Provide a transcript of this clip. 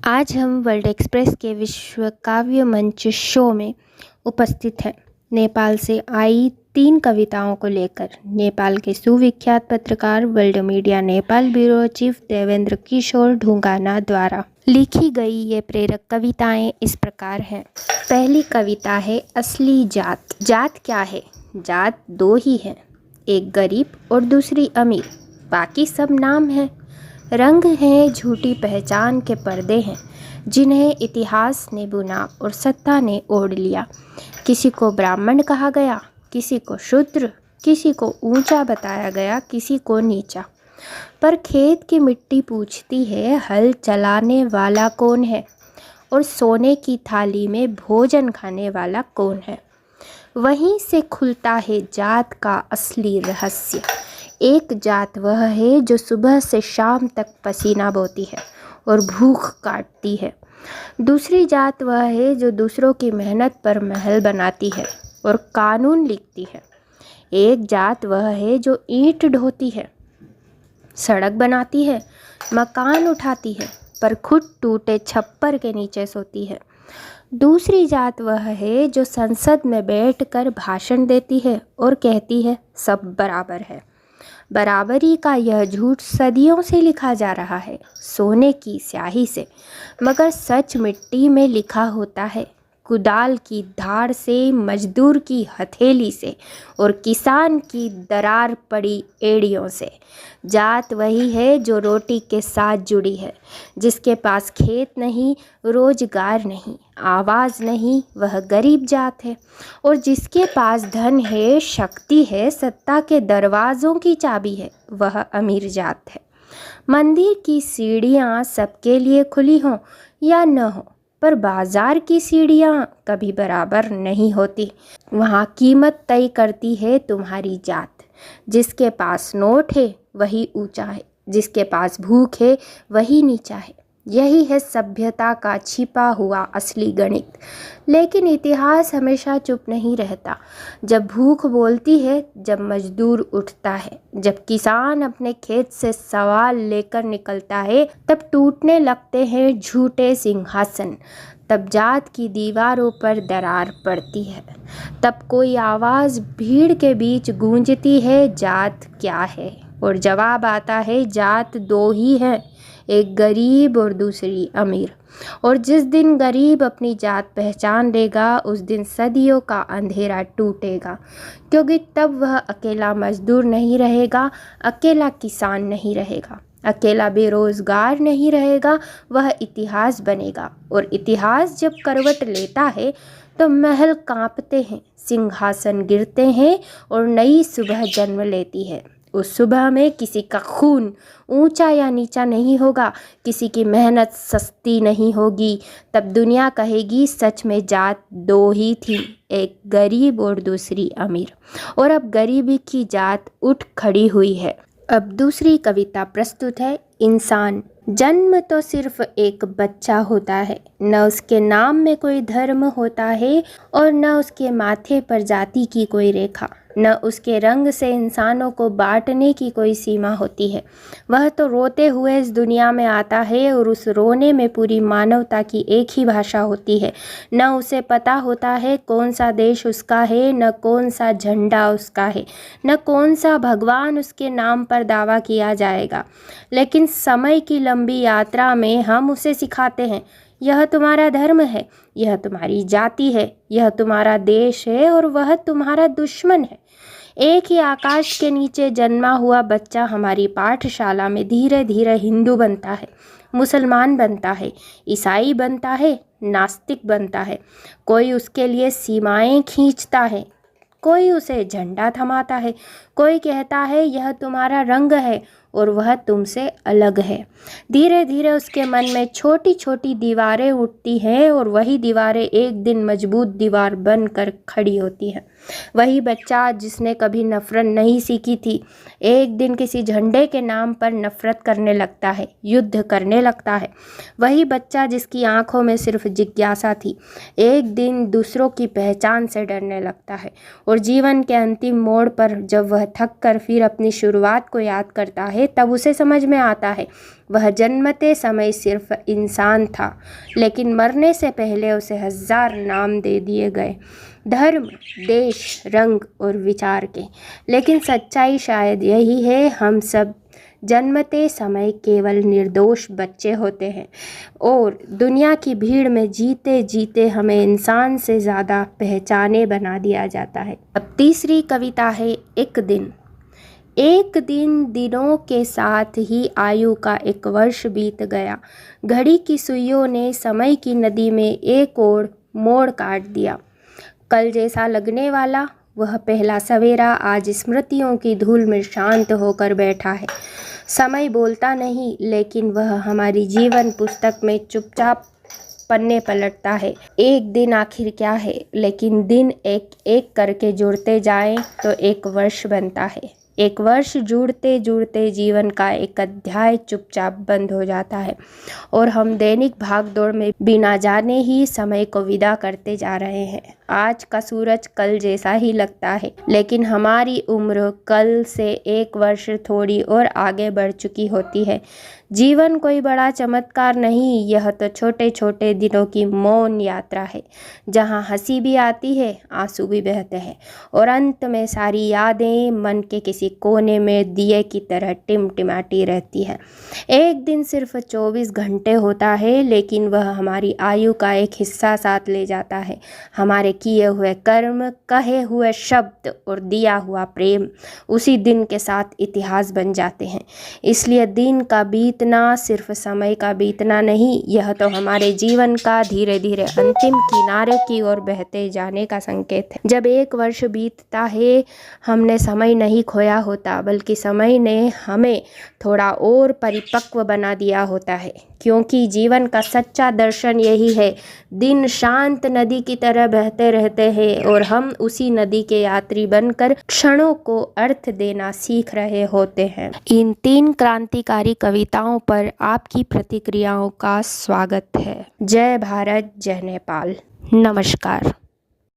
आज हम world express के विश्व काव्य मंच शो में उपस्थित हैं। नेपाल से आई 3 कविताओं को लेकर नेपाल के सुविख्यात पत्रकार world media Nepal bureau chief Devendra Kishor Dhungana द्वारा लिखी गई ये प्रेरक कविताएं इस प्रकार हैं। पहली कविता है असली जात। जात क्या है? जात 2 ही है, एक गरीब और दूसरी अमीर, बाकी सब नाम है। रंग हैं झूठी पहचान के पर्दे हैं, जिन्हें इतिहास ने बुना और सत्ता ने ओढ़ लिया। किसी को ब्राह्मण कहा गया, किसी को शूद्र, किसी को ऊंचा बताया गया, किसी को नीचा। पर खेत की मिट्टी पूछती है, हल चलाने वाला कौन है और सोने की थाली में भोजन खाने वाला कौन है। वहीं से खुलता है जात का असली रहस्य। एक जात वह है जो सुबह से शाम तक पसीना बोती है और भूख काटती है। दूसरी जात वह है जो दूसरों की मेहनत पर महल बनाती है और कानून लिखती है। एक जात वह है जो ईंट ढोती है, सड़क बनाती है, मकान उठाती है, पर खुद टूटे छप्पर के नीचे सोती है। दूसरी जात वह है जो संसद में बैठकर भाषण देती है और कहती है सब बराबर है। बराबरी का यह झूठ सदियों से लिखा जा रहा है, सोने की स्याही से, मगर सच मिट्टी में लिखा होता है, कुदाल की धार से, मजदूर की हथेली से और किसान की दरार पड़ी एड़ियों से। जात वही है जो रोटी के साथ जुड़ी है, जिसके पास खेत नहीं, रोजगार नहीं, आवाज़ नहीं, वह गरीब जात है। और जिसके पास धन है, शक्ति है, सत्ता के दरवाज़ों की चाबी है, वह अमीर जात है। मंदिर की सीढ़ियाँ सबके लिए खुली हों या न हो, पर बाजार की सीढ़ियाँ कभी बराबर नहीं होती। वहाँ कीमत तय करती है तुम्हारी जात। जिसके पास नोट है वही ऊंचा है, जिसके पास भूख है वही नीचा है। यही है सभ्यता का छिपा हुआ असली गणित। लेकिन इतिहास हमेशा चुप नहीं रहता। जब भूख बोलती है, जब मजदूर उठता है, जब किसान अपने खेत से सवाल लेकर निकलता है, तब टूटने लगते हैं झूठे सिंहासन। तब जात की दीवारों पर दरार पड़ती है। तब कोई आवाज़ भीड़ के बीच गूंजती है, जात क्या है? और जवाब आता है, जात 2 ही है, एक गरीब और दूसरी अमीर। और जिस दिन गरीब अपनी जात पहचान लेगा, उस दिन सदियों का अंधेरा टूटेगा, क्योंकि तब वह अकेला मजदूर नहीं रहेगा, अकेला किसान नहीं रहेगा, अकेला बेरोजगार नहीं रहेगा, वह इतिहास बनेगा। और इतिहास जब करवट लेता है तो महल कांपते हैं, सिंहासन गिरते हैं और नई सुबह जन्म लेती है। उस सुबह में किसी का खून ऊंचा या नीचा नहीं होगा, किसी की मेहनत सस्ती नहीं होगी। तब दुनिया कहेगी सच में जात 2 ही थी, एक गरीब और दूसरी अमीर। और अब गरीबी की जात उठ खड़ी हुई है। अब दूसरी कविता प्रस्तुत है, इंसान। जन्म तो सिर्फ एक बच्चा होता है, न उसके नाम में कोई धर्म होता है और न उसके माथे पर जाति की कोई रेखा, न उसके रंग से इंसानों को बांटने की कोई सीमा होती है। वह तो रोते हुए इस दुनिया में आता है और उस रोने में पूरी मानवता की एक ही भाषा होती है। न उसे पता होता है कौन सा देश उसका है, न कौन सा झंडा उसका है, न कौन सा भगवान उसके नाम पर दावा किया जाएगा। लेकिन समय की लंबी यात्रा में हम उसे सिखाते हैं, यह तुम्हारा धर्म है, यह तुम्हारी जाति है, यह तुम्हारा देश है और वह तुम्हारा दुश्मन है। एक ही आकाश के नीचे जन्मा हुआ बच्चा हमारी पाठशाला में धीरे धीरे हिंदू बनता है, मुसलमान बनता है, ईसाई बनता है, नास्तिक बनता है। कोई उसके लिए सीमाएं खींचता है, कोई उसे झंडा थमाता है, कोई कहता है यह तुम्हारा रंग है और वह तुमसे अलग है। धीरे धीरे उसके मन में छोटी छोटी दीवारें उठती हैं और वही दीवारें एक दिन मजबूत दीवार बनकर खड़ी होती हैं। वही बच्चा जिसने कभी नफरत नहीं सीखी थी, एक दिन किसी झंडे के नाम पर नफरत करने लगता है, युद्ध करने लगता है। वही बच्चा जिसकी आंखों में सिर्फ जिज्ञासा थी, एक दिन दूसरों की पहचान से डरने लगता है। और जीवन के अंतिम मोड़ पर जब वह थक कर फिर अपनी शुरुआत को याद करता है, है तब उसे समझ में आता है वह जन्मते समय सिर्फ इंसान था, लेकिन मरने से पहले उसे 1000 नाम दे दिए गए, धर्म, देश, रंग और विचार के। लेकिन सच्चाई शायद यही है, हम सब जन्मते समय केवल निर्दोष बच्चे होते हैं और दुनिया की भीड़ में जीते जीते हमें इंसान से ज़्यादा पहचाने बना दिया जाता है। अब तीसरी कविता है एक दिन। एक दिन दिनों के साथ ही आयु का 1 वर्ष बीत गया। घड़ी की सुइयों ने समय की नदी में एक और मोड़ काट दिया। कल जैसा लगने वाला वह पहला सवेरा आज स्मृतियों की धूल में शांत होकर बैठा है। समय बोलता नहीं, लेकिन वह हमारी जीवन पुस्तक में चुपचाप पन्ने पलटता है। एक दिन आखिर क्या है, लेकिन दिन एक एक करके जुड़ते जाएं तो 1 वर्ष बनता है। 1 वर्ष जुड़ते जुड़ते जीवन का एक अध्याय चुपचाप बंद हो जाता है और हम दैनिक भागदौड़ में बिना जाने ही समय को विदा करते जा रहे हैं। आज का सूरज कल जैसा ही लगता है, लेकिन हमारी उम्र कल से 1 वर्ष थोड़ी और आगे बढ़ चुकी होती है। जीवन कोई बड़ा चमत्कार नहीं, यह तो छोटे छोटे दिनों की मौन यात्रा है, जहाँ हंसी भी आती है, आंसू भी बहते हैं और अंत में सारी यादें मन के किसी कोने में दिए की तरह टिमटिमाती रहती है। एक दिन सिर्फ 24 घंटे होता है, लेकिन वह हमारी आयु का एक हिस्सा साथ ले जाता है। हमारे किए हुए कर्म, कहे हुए शब्द और दिया हुआ प्रेम उसी दिन के साथ इतिहास बन जाते हैं। इसलिए दिन का बीतना सिर्फ समय का बीतना नहीं, यह तो हमारे जीवन का धीरे धीरे अंतिम किनारे की ओर बहते जाने का संकेत है। जब 1 वर्ष बीतता है, हमने समय नहीं खोया होता, बल्कि समय ने हमें थोड़ा और परिपक्व बना दिया होता है। क्योंकि जीवन का सच्चा दर्शन यही है, दिन शांत नदी की तरह बहते रहते हैं और हम उसी नदी के यात्री बनकर क्षणों को अर्थ देना सीख रहे होते हैं। इन 3 क्रांतिकारी कविताओं पर आपकी प्रतिक्रियाओं का स्वागत है। जय भारत, जय नेपाल। नमस्कार।